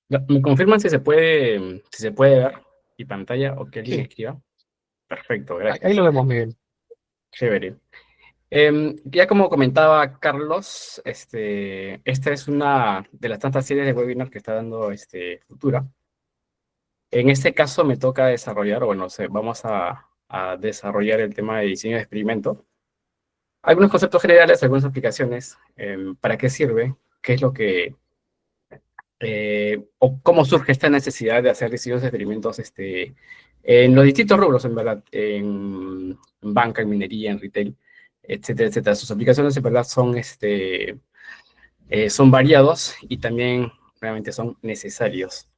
¿Me confirman si se puede ver mi pantalla o que alguien Sí, escriba? Perfecto, ahí gracias. lo vemos, Miguel. Chévere. Ya como comentaba Carlos, esta es una de las tantas series de webinar que está dando Futura. En este caso me toca desarrollar, bueno, vamos a desarrollar el tema de diseño de experimento. Algunos conceptos generales, algunas aplicaciones, para qué sirve, qué es lo que, o cómo surge esta necesidad de hacer diseños de experimentos en los distintos rubros, en verdad, en banca, en minería, en retail, etcétera, etcétera. Sus aplicaciones, en verdad, son variados y también realmente son necesarios,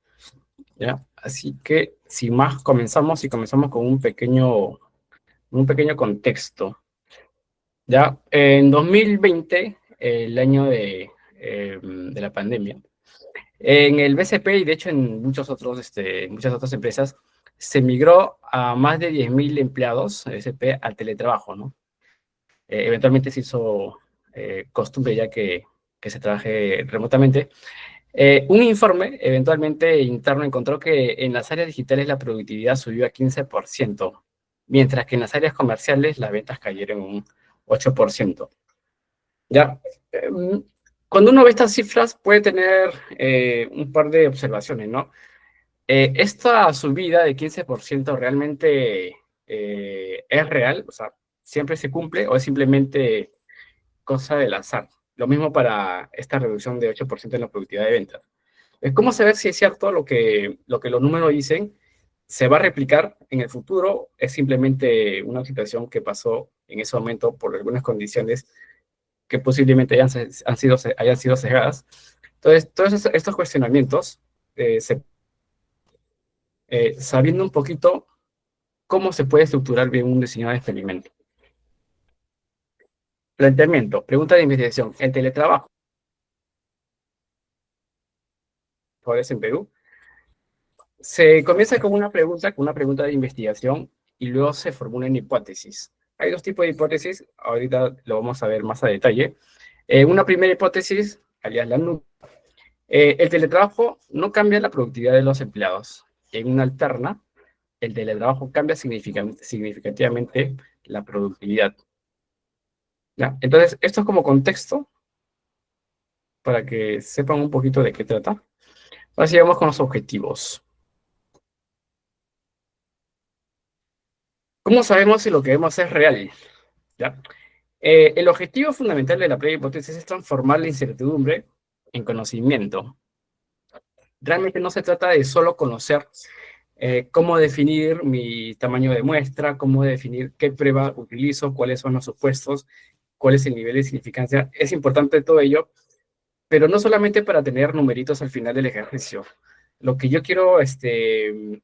¿ya? Así que, sin más, comenzamos con un pequeño contexto. Ya, en 2020, el año de la pandemia, en el BCP y de hecho en muchas otras empresas, se migró a más de 10.000 empleados BCP al teletrabajo, ¿no? Eventualmente se hizo costumbre ya que se trabaje remotamente. Un informe eventualmente interno encontró que en las áreas digitales la productividad subió a 15%, mientras que en las áreas comerciales las ventas cayeron un 8%. Ya, em, cuando uno ve estas cifras puede tener un par de observaciones, ¿no? Esta subida de 15% realmente es real, o sea, siempre se cumple o es simplemente cosa del azar. Lo mismo para esta reducción de 8% en la productividad de ventas. ¿Cómo saber si es cierto lo que los números dicen? ¿Se va a replicar en el futuro? ¿Es simplemente una situación que pasó en ese momento por algunas condiciones que posiblemente hayan sido sesgadas? Entonces, todos estos cuestionamientos, sabiendo un poquito cómo se puede estructurar bien un diseño de experimento. Planteamiento, pregunta de investigación. En teletrabajo, ahora es en Perú, se comienza con una pregunta de investigación y luego se formula una hipótesis. Hay dos tipos de hipótesis, ahorita lo vamos a ver más a detalle. Una primera hipótesis, alias la NUC, el teletrabajo no cambia la productividad de los empleados. En una alterna, el teletrabajo cambia significativamente la productividad. ¿Ya? Entonces, esto es como contexto para que sepan un poquito de qué trata. Ahora sí vamos con los objetivos. ¿Cómo sabemos si lo que vemos es real? ¿Ya? El objetivo fundamental de la prueba de hipótesis es transformar la incertidumbre en conocimiento. Realmente no se trata de solo conocer cómo definir mi tamaño de muestra, cómo definir qué prueba utilizo, cuáles son los supuestos, cuál es el nivel de significancia. Es importante todo ello, pero no solamente para tener numeritos al final del ejercicio. Lo que yo quiero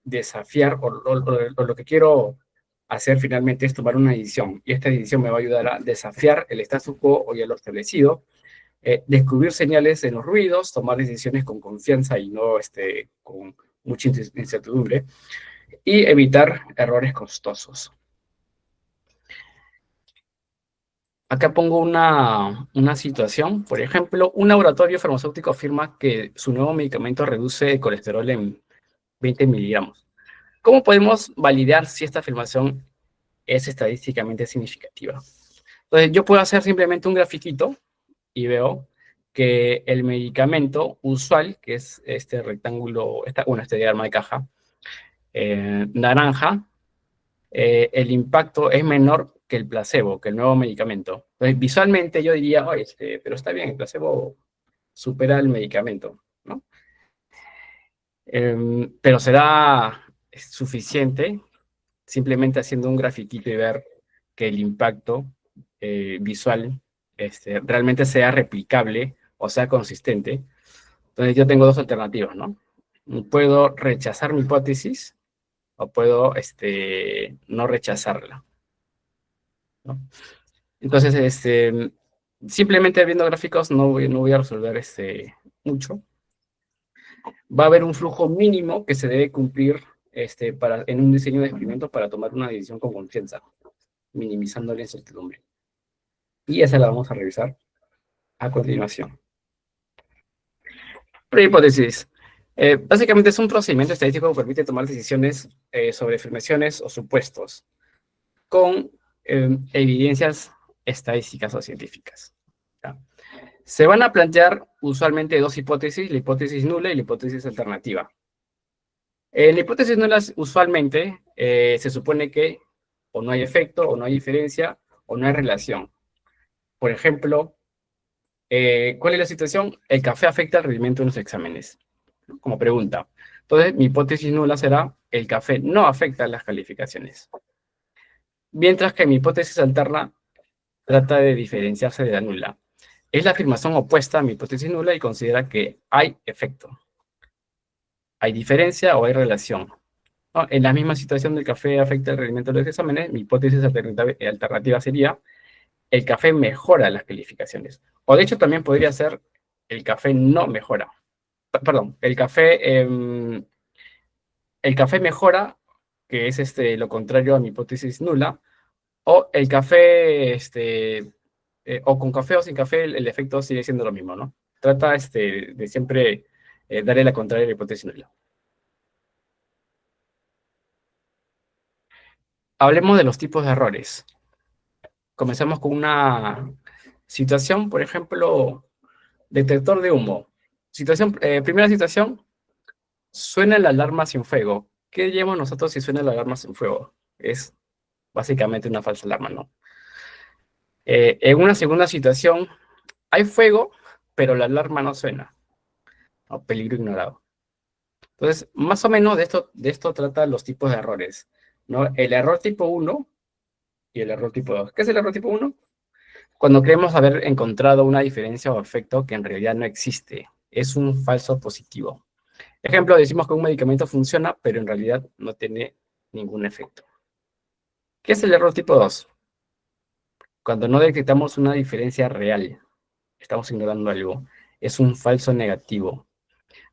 desafiar o lo que quiero hacer finalmente es tomar una decisión. Y esta decisión me va a ayudar a desafiar el status quo o ya lo establecido, descubrir señales en los ruidos, tomar decisiones con confianza y no con mucha incertidumbre, y evitar errores costosos. Acá pongo una situación. Por ejemplo, un laboratorio farmacéutico afirma que su nuevo medicamento reduce el colesterol en 20 miligramos. ¿Cómo podemos validar si esta afirmación es estadísticamente significativa? Entonces, yo puedo hacer simplemente un grafiquito y veo que el medicamento usual, que es este rectángulo, este diagrama de caja, naranja, el impacto es menor que el placebo, que el nuevo medicamento. Entonces, visualmente yo diría, oye, pero está bien, el placebo supera el medicamento, ¿no? Pero será suficiente simplemente haciendo un grafiquito y ver que el impacto visual realmente sea replicable o sea consistente. Entonces yo tengo dos alternativas, ¿no? Puedo rechazar mi hipótesis o puedo no rechazarla, ¿no? Entonces, simplemente viendo gráficos no voy a resolver mucho. Va a haber un flujo mínimo que se debe cumplir en un diseño de experimento para tomar una decisión con confianza, minimizando la incertidumbre. Y esa la vamos a revisar a continuación. Prehipótesis. Básicamente es un procedimiento estadístico que permite tomar decisiones sobre afirmaciones o supuestos con evidencias estadísticas o científicas. ¿Ya? Se van a plantear usualmente dos hipótesis, la hipótesis nula y la hipótesis alternativa. En la hipótesis nula, usualmente, se supone que o no hay efecto, o no hay diferencia, o no hay relación. Por ejemplo, ¿cuál es la situación? El café afecta el rendimiento de los exámenes, como pregunta. Entonces, mi hipótesis nula será, el café no afecta las calificaciones. Mientras que mi hipótesis alterna trata de diferenciarse de la nula. Es la afirmación opuesta a mi hipótesis nula y considera que hay efecto. Hay diferencia o hay relación. ¿No? En la misma situación del café afecta el rendimiento de los exámenes, mi hipótesis alternativa sería el café mejora las calificaciones. O de hecho también podría ser el café no mejora. Perdón, el café mejora, que es lo contrario a mi hipótesis nula, o el café, o con café o sin café, el efecto sigue siendo lo mismo, ¿no? Trata de siempre darle la contraria a la hipótesis nula. Hablemos de los tipos de errores. Comenzamos con una situación, por ejemplo, detector de humo. Primera situación, suena la alarma sin fuego. ¿Qué diríamos nosotros si suena la alarma sin fuego? Es básicamente una falsa alarma, ¿no? En una segunda situación, hay fuego, pero la alarma no suena. ¿No? Peligro ignorado. Entonces, más o menos de esto trata los tipos de errores, ¿no? El error tipo 1 y el error tipo 2. ¿Qué es el error tipo 1? Cuando creemos haber encontrado una diferencia o efecto que en realidad no existe. Es un falso positivo. Ejemplo, decimos que un medicamento funciona, pero en realidad no tiene ningún efecto. ¿Qué es el error tipo 2? Cuando no detectamos una diferencia real, estamos ignorando algo. Es un falso negativo.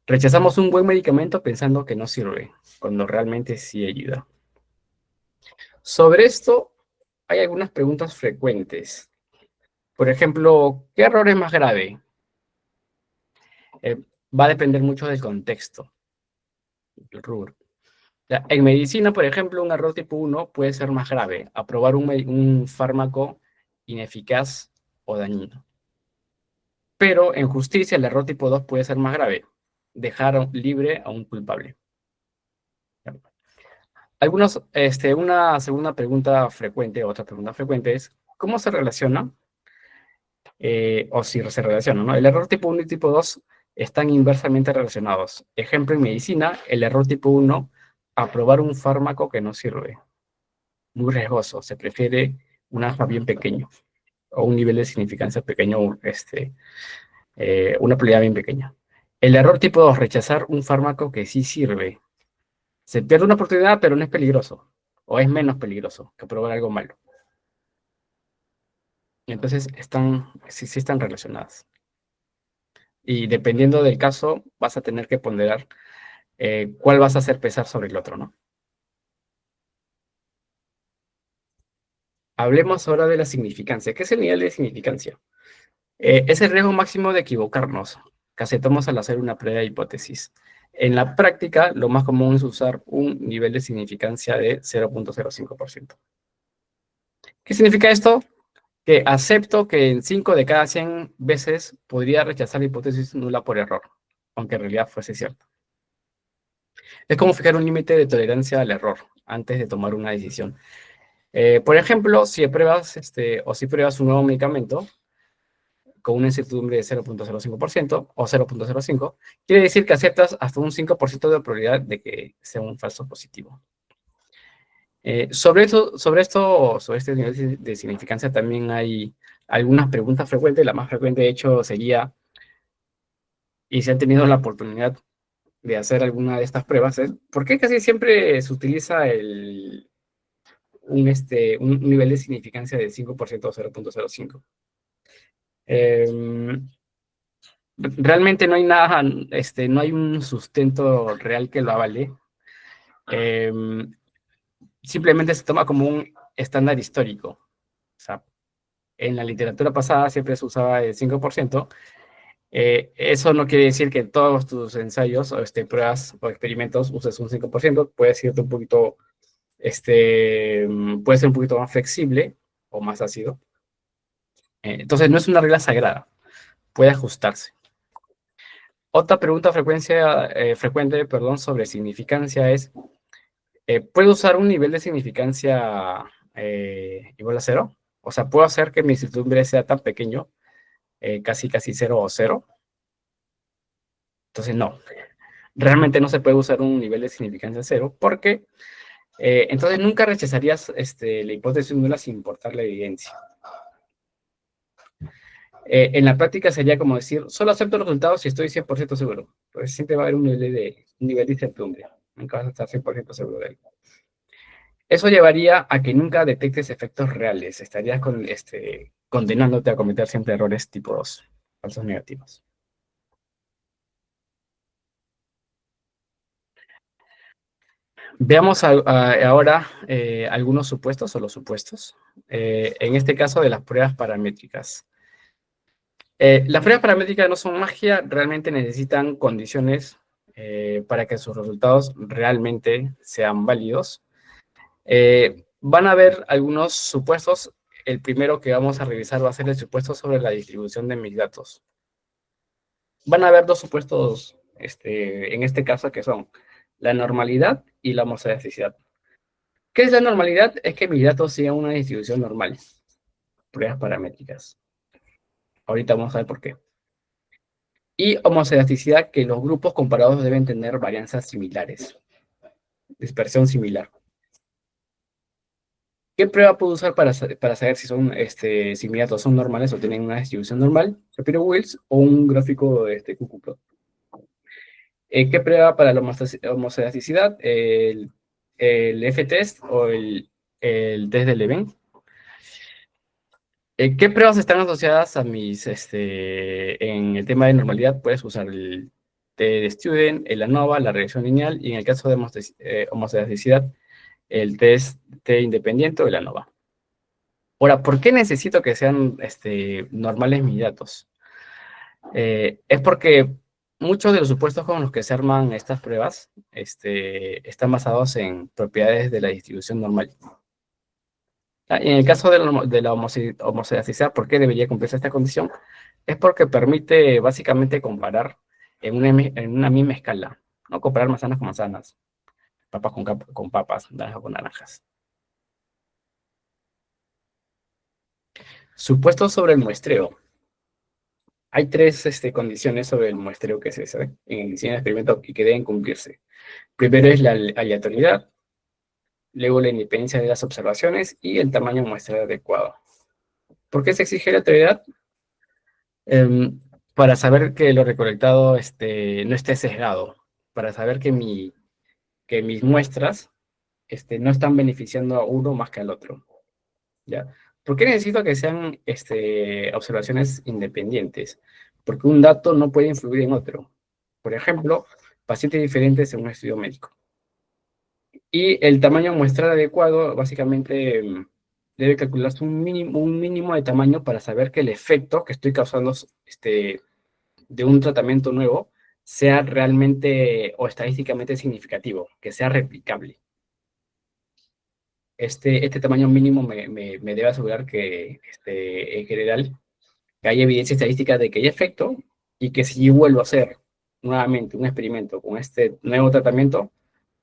Rechazamos un buen medicamento pensando que no sirve, cuando realmente sí ayuda. Sobre esto, hay algunas preguntas frecuentes. Por ejemplo, ¿qué error es más grave? Va a depender mucho del contexto, del rubro. En medicina, por ejemplo, un error tipo 1 puede ser más grave, aprobar un fármaco ineficaz o dañino. Pero en justicia, el error tipo 2 puede ser más grave, dejar libre a un culpable. Una segunda pregunta frecuente, otra pregunta frecuente es, ¿cómo se relaciona? O si se relacionan, ¿no? El error tipo 1 y tipo 2 están inversamente relacionados. Ejemplo, en medicina, el error tipo 1, aprobar un fármaco que no sirve. Muy riesgoso, se prefiere un alfa bien pequeño, o un nivel de significancia pequeño, una probabilidad bien pequeña. El error tipo 2, rechazar un fármaco que sí sirve. Se pierde una oportunidad, pero no es peligroso, o es menos peligroso que probar algo malo. Entonces, sí están relacionadas. Y dependiendo del caso, vas a tener que ponderar cuál vas a hacer pesar sobre el otro, ¿no? Hablemos ahora de la significancia. ¿Qué es el nivel de significancia? Es el riesgo máximo de equivocarnos que aceptamos al hacer una prueba de hipótesis. En la práctica, lo más común es usar un nivel de significancia de 0.05%. ¿Qué significa esto? Que acepto que en 5 de cada 100 veces podría rechazar la hipótesis nula por error, aunque en realidad fuese cierto. Es como fijar un límite de tolerancia al error antes de tomar una decisión. Por ejemplo, si pruebas un nuevo medicamento con una incertidumbre de 0.05% o 0.05, quiere decir que aceptas hasta un 5% de probabilidad de que sea un falso positivo. Sobre este nivel de significancia también hay algunas preguntas frecuentes. La más frecuente, de hecho, sería, y si han tenido la oportunidad de hacer alguna de estas pruebas, es ¿por qué casi siempre se utiliza un nivel de significancia de 5% o 0.05? Realmente no hay nada, no hay un sustento real que lo avale. Simplemente se toma como un estándar histórico. O sea, en la literatura pasada siempre se usaba el 5%, Eso no quiere decir que en todos tus ensayos o pruebas o experimentos uses un 5%, puedes irte un poquito, puede ser un poquito más flexible o más ácido. Entonces no es una regla sagrada, puede ajustarse. Otra pregunta frecuente, perdón, sobre significancia es, ¿puedo usar un nivel de significancia igual a cero? O sea, ¿puedo hacer que mi incertidumbre sea tan pequeño, casi cero o cero? Entonces, no. Realmente no se puede usar un nivel de significancia cero porque entonces nunca rechazarías la hipótesis nula sin importar la evidencia. En la práctica sería como decir, solo acepto los resultados si estoy 100% seguro. Pues siempre va a haber un nivel de incertidumbre. Nunca vas a estar 100% seguro de algo. Eso llevaría a que nunca detectes efectos reales. Estarías condenándote a cometer siempre errores tipo 2, falsos negativos. Veamos ahora algunos supuestos o los supuestos. En este caso de las pruebas paramétricas. Las pruebas paramétricas no son magia, realmente necesitan condiciones para que sus resultados realmente sean válidos. Van a haber algunos supuestos. El primero que vamos a revisar va a ser el supuesto sobre la distribución de mis datos. Van a haber dos supuestos en este caso que son la normalidad y la homozadesticidad. ¿Qué es la normalidad? Es que mis datos sigan una distribución normal. Pruebas paramétricas. Ahorita vamos a ver por qué. Y homozadasticidad, que los grupos comparados deben tener varianzas similares, dispersión similar. ¿Qué prueba puedo usar para saber si si mis datos son normales o tienen una distribución normal? Shapiro-Wills o un gráfico QQplot. ¿Qué prueba para la homozadasticidad? El F-test o el test de Leven. ¿Qué pruebas están asociadas a en el tema de normalidad? Puedes usar el T-de-Student, el ANOVA, la regresión lineal, y en el caso de homozadasticidad, el test T-independiente o el ANOVA. Ahora, ¿por qué necesito que sean normales mis datos? Es porque muchos de los supuestos con los que se arman estas pruebas están basados en propiedades de la distribución normal. En el caso de la homozadasticidad, ¿por qué debería cumplirse esta condición? Es porque permite básicamente comparar en una misma escala, no comparar manzanas con manzanas, papas con papas, naranjas con naranjas. Supuestos sobre el muestreo. Hay tres condiciones sobre el muestreo que se hace en el diseño de experimento y que deben cumplirse. Primero es la aleatoriedad, luego la independencia de las observaciones y el tamaño muestral adecuado. ¿Por qué se exige aleatoriedad? Para saber que lo recolectado no esté sesgado, para saber que mis muestras no están beneficiando a uno más que al otro. ¿Ya? ¿Por qué necesito que sean observaciones independientes? Porque un dato no puede influir en otro. Por ejemplo, pacientes diferentes en un estudio médico. Y el tamaño muestral adecuado, básicamente, debe calcularse un mínimo de tamaño para saber que el efecto que estoy causando de un tratamiento nuevo sea realmente o estadísticamente significativo, que sea replicable. Este tamaño mínimo me debe asegurar que, en general, que hay evidencia estadística de que hay efecto y que si yo vuelvo a hacer nuevamente un experimento con este nuevo tratamiento,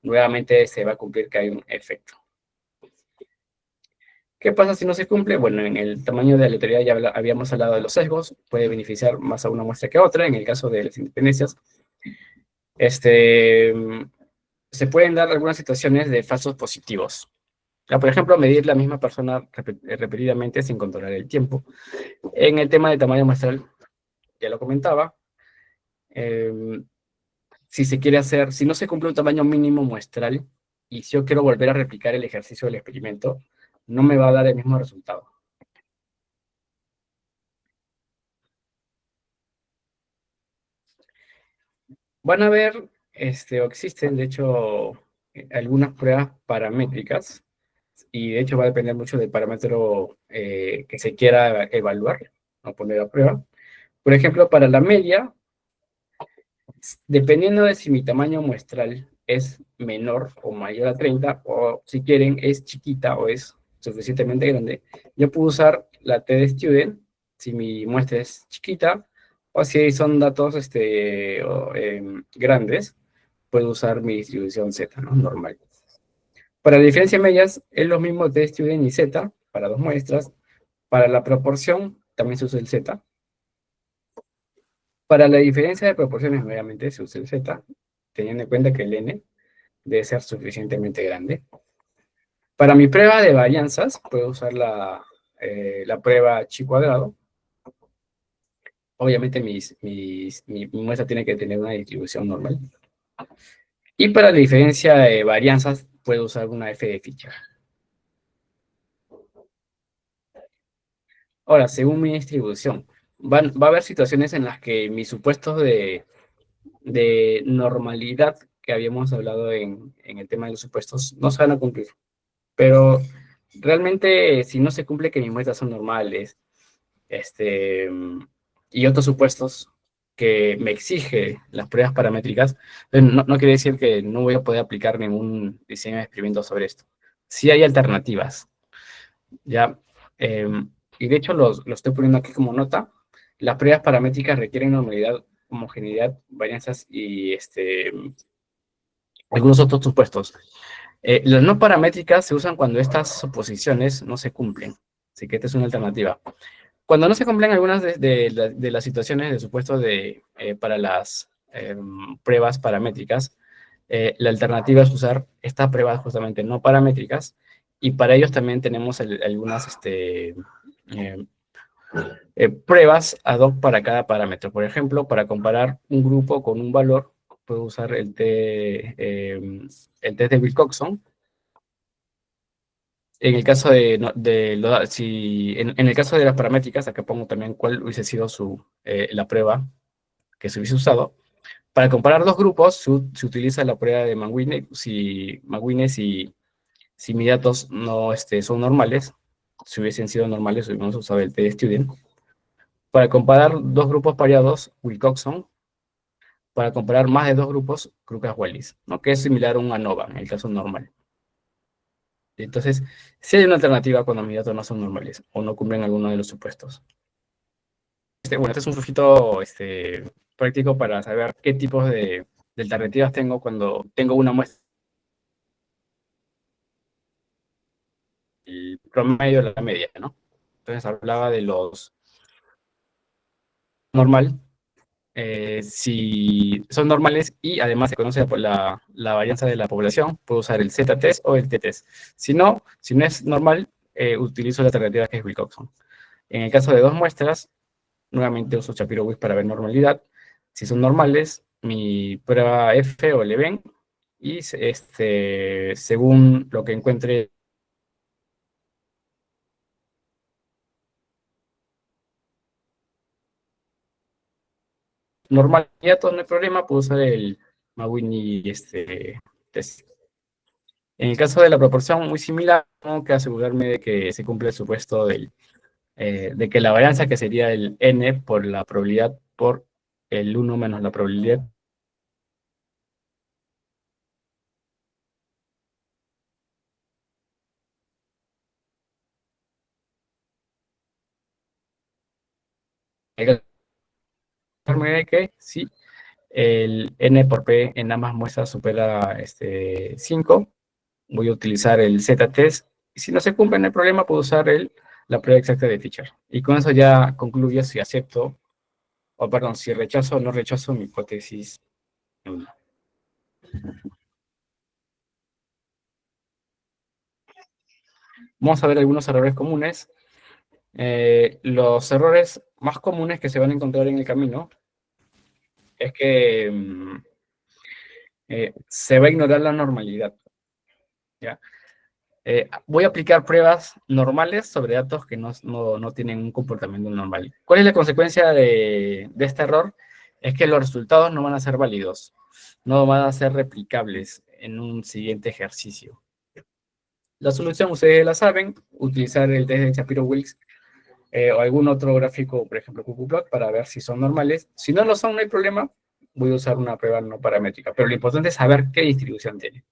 nuevamente se va a cumplir que hay un efecto. ¿Qué pasa si no se cumple? Bueno, en el tamaño de aleatoriedad ya habíamos hablado de los sesgos, puede beneficiar más a una muestra que a otra. En el caso de las independencias, se pueden dar algunas situaciones de falsos positivos. Por ejemplo, medir la misma persona repetidamente sin controlar el tiempo. En el tema de tamaño muestral, ya lo comentaba, si no se cumple un tamaño mínimo muestral y si yo quiero volver a replicar el ejercicio del experimento, no me va a dar el mismo resultado. Van a ver, o existen, de hecho, algunas pruebas paramétricas, y de hecho va a depender mucho del parámetro que se quiera evaluar o poner a prueba. Por ejemplo, para la media, dependiendo de si mi tamaño muestral es menor o mayor a 30, o si quieren, es chiquita o es suficientemente grande, yo puedo usar la T de Student, si mi muestra es chiquita, o si son datos grandes, puedo usar mi distribución Z, ¿no? Normal. Para la diferencia de medias, es lo mismo T de Student y Z, para dos muestras. Para la proporción, también se usa el Z. Para la diferencia de proporciones, nuevamente se usa el Z, teniendo en cuenta que el N debe ser suficientemente grande. Para mi prueba de varianzas, puedo usar la prueba chi cuadrado. Obviamente mi muestra tiene que tener una distribución normal. Y para la diferencia de varianzas, puedo usar una F de Fisher. Ahora, según mi distribución, va a haber situaciones en las que mis supuestos de normalidad que habíamos hablado en el tema de los supuestos no se van a cumplir. Pero realmente, si no se cumple que mis muestras son normales, y otros supuestos que me exige las pruebas paramétricas, no quiere decir que no voy a poder aplicar ningún diseño de experimento sobre esto. Sí hay alternativas, ¿ya? Y de hecho lo estoy poniendo aquí como nota. Las pruebas paramétricas requieren normalidad, homogeneidad, varianzas y algunos otros supuestos. Las no paramétricas se usan cuando estas suposiciones no se cumplen. Así que esta es una alternativa. Cuando no se cumplen algunas de las situaciones de supuesto para las pruebas paramétricas, la alternativa es usar estas pruebas justamente no paramétricas, y para ellos también tenemos algunas eh, pruebas ad hoc para cada parámetro. Por ejemplo, para comparar un grupo con un valor, puedo usar el test de Wilcoxon. En el caso en el caso de las paramétricas, acá pongo también cuál hubiese sido la prueba que se hubiese usado. Para comparar dos grupos, se utiliza la prueba de Mann-Whitney. Si mis datos no son normales, si hubiesen sido normales, hubiéramos usado el t-student. Para comparar dos grupos pareados, Wilcoxon. Para comparar más de dos grupos, Lucas-Wallis, ¿no? Que es similar a un ANOVA, en el caso normal. Entonces, sí hay una alternativa cuando mis datos no son normales o no cumplen alguno de los supuestos. Bueno, este es un flujito práctico para saber qué tipos de alternativas tengo cuando tengo una muestra el promedio de la media, ¿no? Entonces hablaba de los normal, si son normales y además se conoce la varianza de la población, puedo usar el Z-test o el T-test. Si no es normal, utilizo la alternativa que es Wilcoxon. En el caso de dos muestras, nuevamente uso Shapiro-Wilks para ver normalidad. Si son normales, mi prueba F o Leven, y según lo que encuentre normalidad, no hay problema, puedo usar el Mawini test. En el caso de la proporción, muy similar, tengo que asegurarme de que se cumple el supuesto de que la varianza, que sería el n por la probabilidad por el 1 menos la probabilidad de que si el n por p en ambas muestras supera 5, voy a utilizar el z-test. Y si no se cumple el problema, puedo usar la prueba exacta de Fisher. Y con eso ya concluyo si acepto, o perdón, si rechazo o no rechazo mi hipótesis. Vamos a ver algunos errores comunes. Los errores más comunes que se van a encontrar en el camino es que se va a ignorar la normalidad, ¿ya? Voy a aplicar pruebas normales sobre datos que no tienen un comportamiento normal. ¿Cuál es la consecuencia de este error? Es que los resultados no van a ser válidos, no van a ser replicables en un siguiente ejercicio. La solución, ustedes la saben, utilizar el test de Shapiro-Wilks o algún otro gráfico, por ejemplo, ggplot, para ver si son normales. Si no lo son, no hay problema, voy a usar una prueba no paramétrica, pero lo importante es saber qué distribución tiene.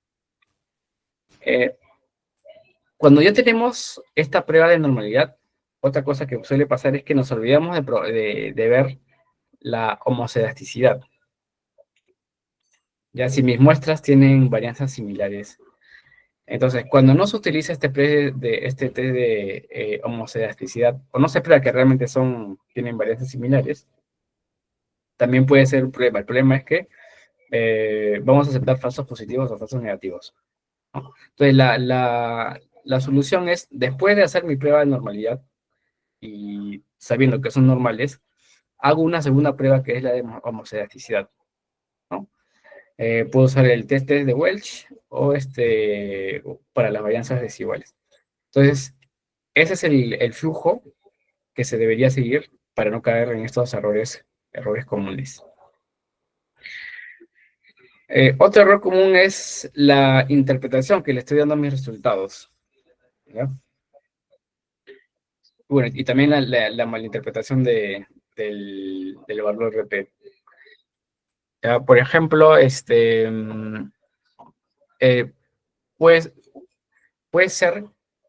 Cuando ya tenemos esta prueba de normalidad, otra cosa que suele pasar es que nos olvidamos de ver la homocedasticidad. Ya si mis muestras tienen varianzas similares. Entonces, cuando no se utiliza este test de homocedasticidad, o no se espera que realmente tienen varianzas similares, también puede ser un problema. El problema es que vamos a aceptar falsos positivos o falsos negativos, ¿no? Entonces, la solución es, después de hacer mi prueba de normalidad y sabiendo que son normales, hago una segunda prueba que es la de homocedasticidad, ¿no? Puedo usar el test de Welch o para las varianzas desiguales. Entonces, ese es el flujo que se debería seguir para no caer en estos errores comunes. Otro error común es la interpretación que le estoy dando a mis resultados, ¿ya? Bueno, y también la malinterpretación del valor de P. ¿Ya? Por ejemplo, pues, puede ser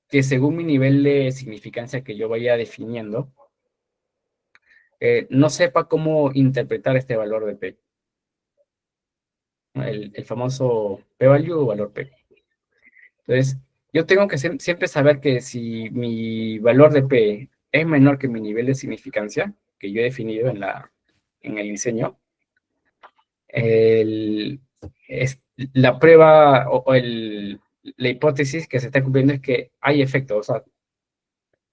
que según mi nivel de significancia que yo vaya definiendo, no sepa cómo interpretar este valor de P, ¿no? El famoso P-value o valor P. Entonces, yo tengo que siempre saber que si mi valor de P es menor que mi nivel de significancia, que yo he definido en el diseño, el, la prueba la hipótesis que se está cumpliendo es que hay efecto, o sea,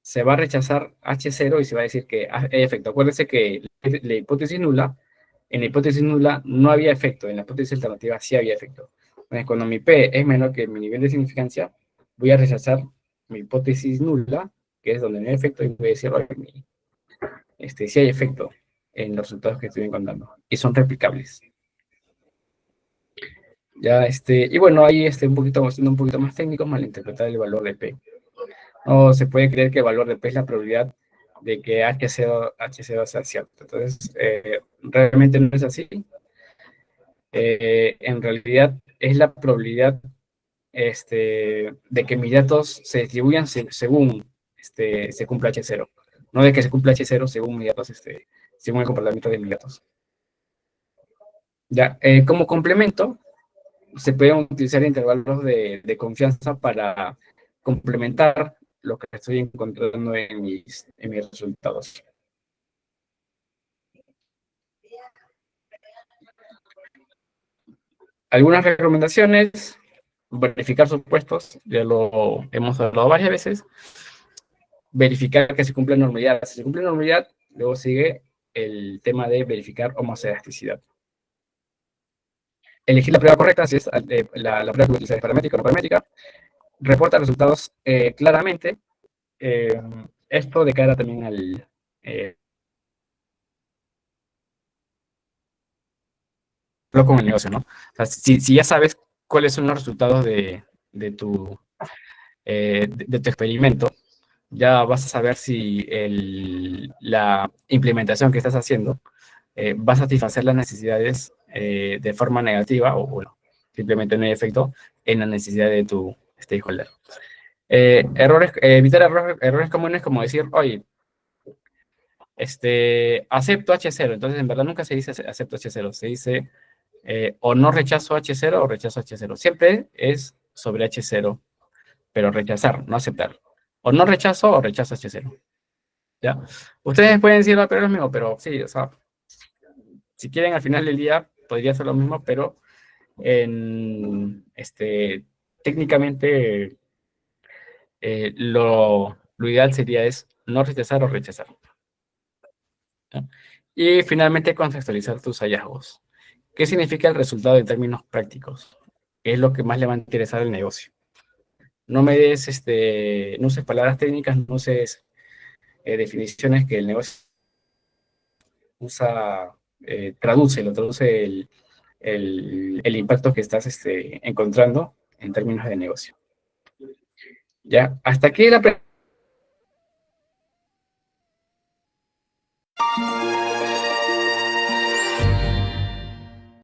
se va a rechazar H0 y se va a decir que hay efecto. Acuérdense que la hipótesis nula, en la hipótesis nula no había efecto, en la hipótesis alternativa sí había efecto. Entonces, cuando mi P es menor que mi nivel de significancia, voy a rechazar mi hipótesis nula, que es donde no hay efecto, y voy a decir, sí hay efecto en los resultados que estoy encontrando, y son replicables. Ya, y bueno, ahí siendo un poquito más técnico, malinterpretar el valor de P. No se puede creer que el valor de P es la probabilidad de que H0 sea cierto. Entonces, realmente no es así. En realidad, es la probabilidad de que mis datos se distribuyan según se cumpla H0. No de que se cumpla H0 según mis datos, según el comportamiento de mis datos. Ya, como complemento, se pueden utilizar intervalos de confianza para complementar lo que estoy encontrando en mis resultados. Algunas recomendaciones: verificar supuestos, ya lo hemos hablado varias veces. Verificar que se cumple normalidad. Si se cumple normalidad, luego sigue el tema de verificar homocedasticidad. Elegir la prueba correcta, si es la prueba que utilizar es paramétrica o no paramétrica. Reporta resultados claramente. Esto de cara también al con el negocio, ¿no? O sea, si ya sabes cuáles son los resultados de tu experimento, ya vas a saber si la implementación que estás haciendo va a satisfacer las necesidades de forma negativa o bueno, simplemente no hay efecto en la necesidad de tu stakeholder. Evitar errores comunes como decir, oye, acepto H0, entonces en verdad nunca se dice acepto H0, se dice o no rechazo H0 o rechazo H0. Siempre es sobre H0, pero rechazar, no aceptar. O no rechazo o rechazo H0. ¿Ya? Ustedes pueden decir, pero es lo mismo, pero sí, o sea, si quieren al final del día podría ser lo mismo, pero técnicamente lo ideal sería es no rechazar o rechazar. ¿Ya? Y finalmente contextualizar tus hallazgos. ¿Qué significa el resultado en términos prácticos? ¿Qué es lo que más le va a interesar al negocio? No me des, no uses palabras técnicas, no uses definiciones que el negocio usa, traduce el impacto que estás encontrando en términos de negocio. ¿Ya? Hasta aquí la